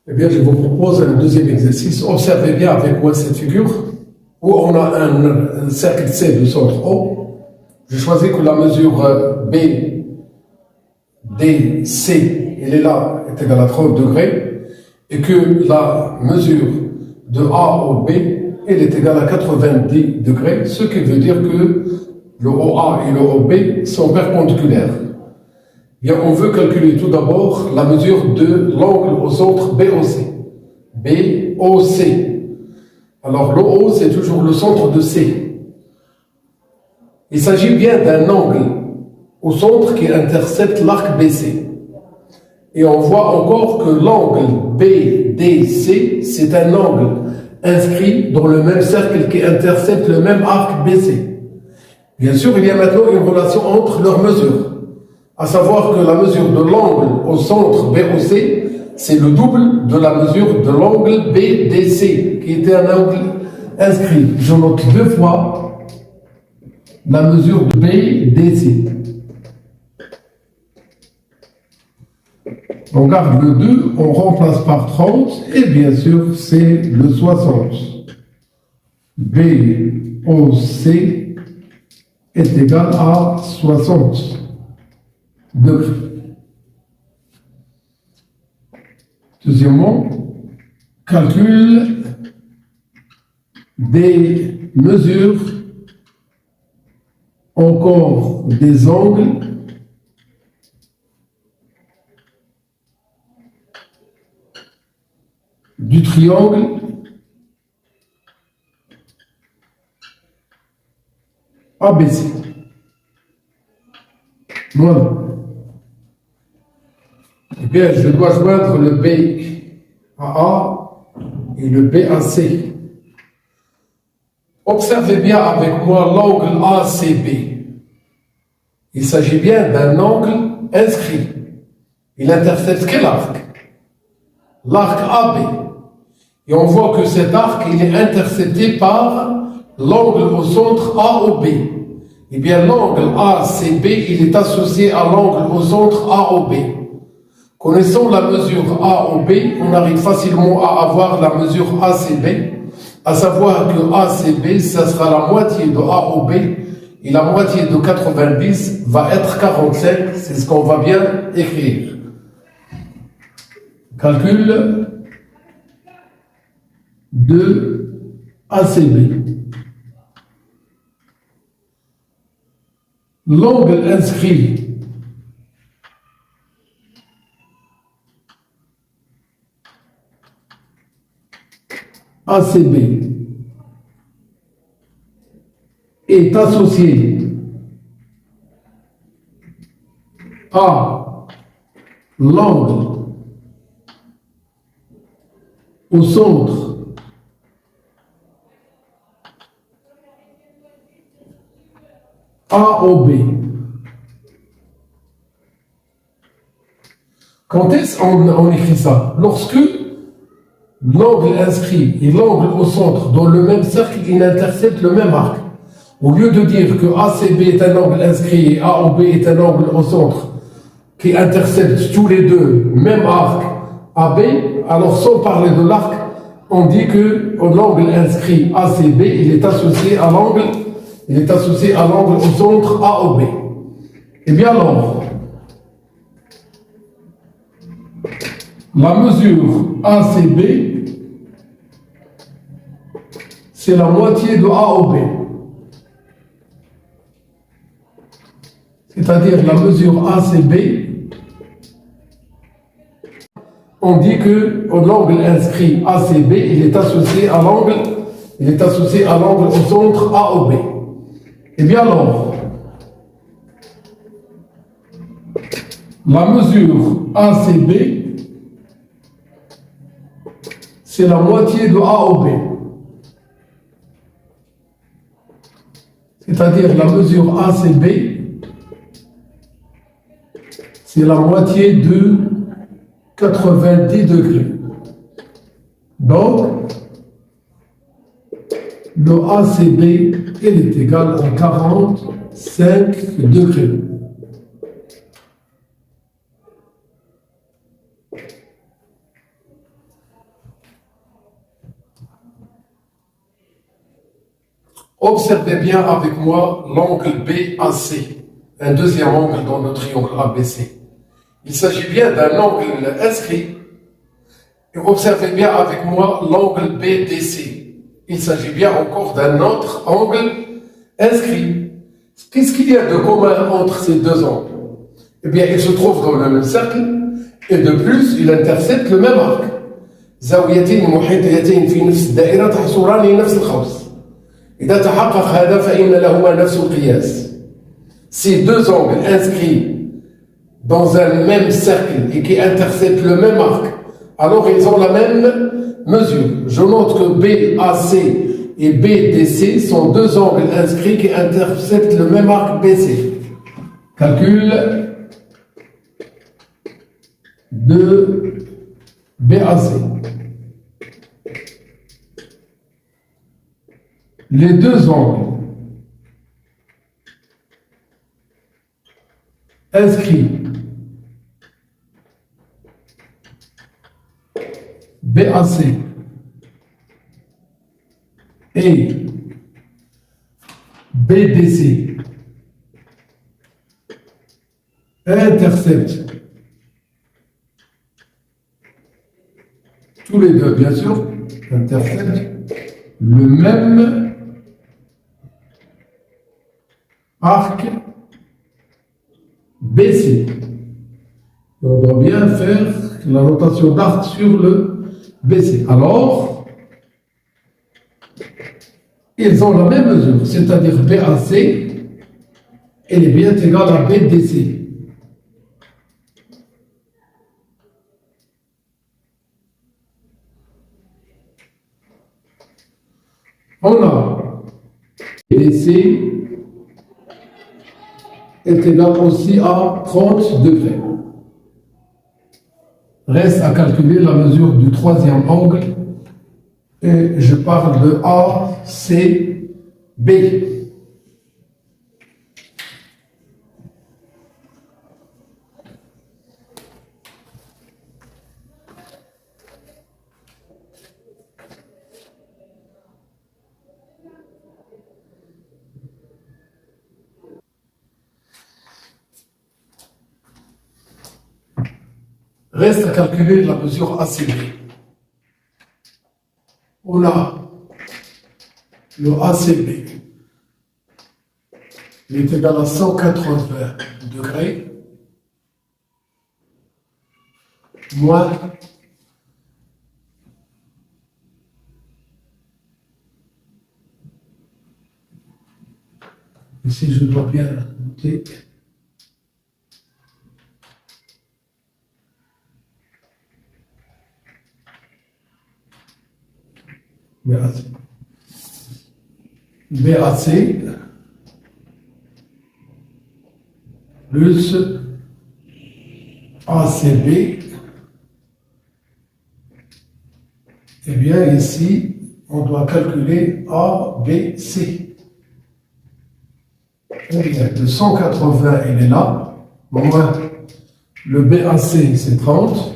Eh bien, je vous propose un deuxième exercice. Observez bien avec moi cette figure où on a un cercle C de centre O. Je choisis que la mesure BDC, elle est là, est égale à 30 degrés et que la mesure de A au B, elle est égale à 90 degrés, ce qui veut dire que le OA et le OB sont perpendiculaires. Bien, on veut calculer tout d'abord la mesure de l'angle au centre BOC. BOC. Alors, l'OO, c'est toujours le centre de C. Il s'agit bien d'un angle au centre qui intercepte l'arc BC. Et on voit encore que l'angle BDC, c'est un angle inscrit dans le même cercle qui intercepte le même arc BC. Bien sûr, il y a maintenant une relation entre leurs mesures. À savoir que la mesure de l'angle au centre BOC, c'est le double de la mesure de l'angle BDC, qui était un angle inscrit. Je note deux fois la mesure de BDC. On garde le 2, on remplace par 30, et bien sûr, c'est le 60. BOC est égal à 60 degrés. Deuxièmement, calcul des mesures, encore des angles du triangle ABC. Voilà. Eh bien, je dois joindre le BAA et le BAC. Observez bien avec moi l'angle ACB. Il s'agit bien d'un angle inscrit. Il intercepte quel arc? L'arc AB. Et on voit que cet arc, il est intercepté par l'angle au centre AOB. Eh bien, l'angle ACB, il est associé à l'angle au centre AOB. Connaissant la mesure AOB, on arrive facilement à avoir la mesure ACB, à savoir que ACB, ça sera la moitié de AOB, et la moitié de 90 va être 45, c'est ce qu'on va bien écrire. Calcul de ACB. L'angle inscrit ACB est associé à l'angle au centre AOB. Quand est-ce qu'on écrit ça? Lorsque l'angle inscrit et l'angle au centre dans le même cercle, il intercepte le même arc. Au lieu de dire que ACB est un angle inscrit et AOB est un angle au centre qui interceptent tous les deux même arc AB, alors sans parler de l'arc, on dit que l'angle inscrit ACB, il est associé à l'angle au centre AOB. Eh bien alors, la mesure ACB, c'est la moitié de AOB. C'est-à-dire la mesure ACB, on dit que l'angle inscrit ACB, il est associé à l'angle au centre AOB. Eh bien alors, la mesure ACB, c'est la moitié de AOB. C'est-à-dire la mesure ACB, c'est la moitié de 90 degrés. Donc, le ACB, il est égal à 45 degrés. Observez bien avec moi l'angle BAC, un deuxième angle dans le triangle ABC. Il s'agit bien d'un angle inscrit. Et observez bien avec moi l'angle BDC. Il s'agit bien encore d'un autre angle inscrit. Qu'est-ce qu'il y a de commun entre ces deux angles? Eh bien, ils se trouvent dans le même cercle et de plus, ils interceptent le même arc. زاويتين محيطيتين في نفس الدائرة تحصران نفس الخوص. إذا تحقق هذا فإن لهما نفس القياس. Ces deux angles inscrits dans un même cercle et qui interceptent le même arc, alors ils ont la même mesure. Je note que BAC et BDC sont deux angles inscrits qui interceptent le même arc BC. Calcul de BAC. Les deux angles inscrits BAC et BDC interceptent tous les deux, bien sûr, interceptent le même arc BC. On doit bien faire la notation d'arc sur le BC. Alors, ils ont la même mesure, c'est-à-dire BAC, elle est bien égale à BDC. On a BC est égal aussi à 30 degrés. Reste à calculer la mesure du troisième angle et je parle de ACB. Reste à calculer la mesure ACB. On a le ACB. Il est égal à 180 degrés moins ici je dois bien noter BAC plus ACB. Eh bien, ici, on doit calculer ABC. De 180, il est là. Moins le BAC, c'est 30.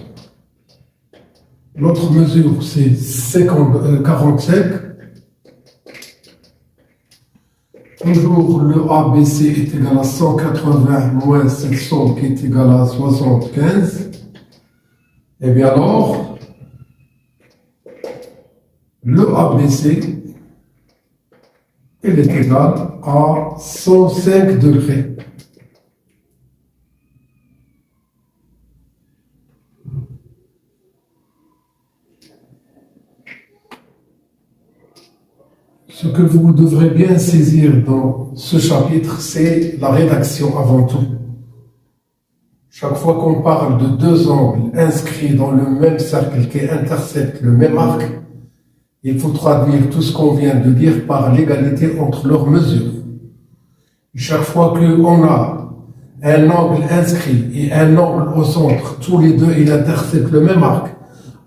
L'autre mesure, c'est 45. Toujours, le ABC est égal à 180 moins 700 qui est égal à 75. Et bien alors, le ABC, il est égal à 105 degrés. Ce que vous devrez bien saisir dans ce chapitre, c'est la rédaction avant tout. Chaque fois qu'on parle de deux angles inscrits dans le même cercle qui interceptent le même arc, il faut traduire tout ce qu'on vient de dire par l'égalité entre leurs mesures. Chaque fois qu'on a un angle inscrit et un angle au centre, tous les deux ils interceptent le même arc,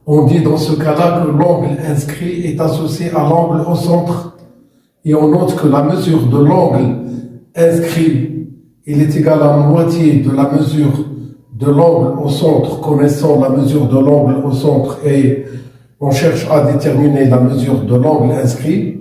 on dit dans ce cas-là que l'angle inscrit est associé à l'angle au centre. Et on note que la mesure de l'angle inscrit, il est égal à moitié de la mesure de l'angle au centre, connaissant la mesure de l'angle au centre, et on cherche à déterminer la mesure de l'angle inscrit.